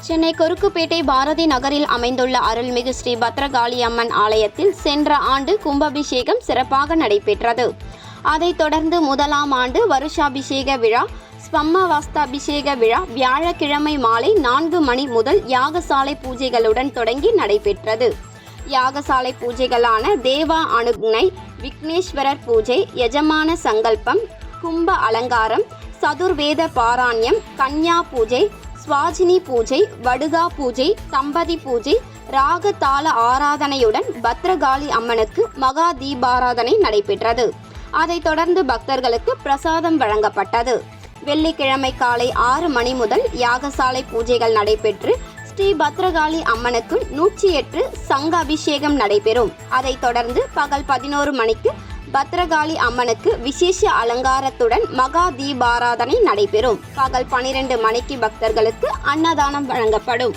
சென்னை கொருக்குப்பேட்டை பாரதி நகரில் அமைந்துள்ள அருள்மிகு ஸ்ரீ பத்ரகாளி அம்மன் ஆலயத்தில் சென்ற ஆண்டு கும்பாபிஷேகம் சிறப்பாக நடைபெற்றது. அதைத் தொடர்ந்து முதலாம் ஆண்டு வருஷாபிஷேக விழா, ஸ்பம்மவாஸ்தாபிஷேக விழா வியாழக்கிழமை மாலை 4 மணி முதல் யாகசாலை பூஜைகளுடன் தொடங்கி நடைபெற்றது. யாகசாலை பூஜைகளான தேவா அனுக்னை, விக்னேஸ்வரர் பூஜை, யஜமான சங்கல்பம், கும்ப அலங்காரம், சதுர்வேத பாராயணம், கன்யா பூஜை, ஸ்வாஜினி பூஜை, வடுகா பூஜை, தம்பதி பூஜை, ராக தாள ஆராதனையுடன் பத்ரகாளி அம்மனுக்கு மகா தீபாராதனை நடைபெற்றது. அதைத் தொடர்ந்து பக்தர்களுக்கு பிரசாதம் வழங்கப்பட்டது. வெள்ளிக்கிழமை காலை 6 மணி முதல் யாகசாலை பூஜைகள் நடைபெற்று ஸ்ரீ பத்ரகாளி அம்மனுக்கு 108 சங்க அபிஷேகம் நடைபெறும். அதைத் தொடர்ந்து பகல் 11 மணிக்கு பத்ரகாளி அம்மனுக்கு விசேஷ அலங்காரத்துடன் மகா தீபாராதனை நடைபெறும். பகல் 12 மணிக்கு பக்தர்களுக்கு அன்னதானம் வழங்கப்படும்.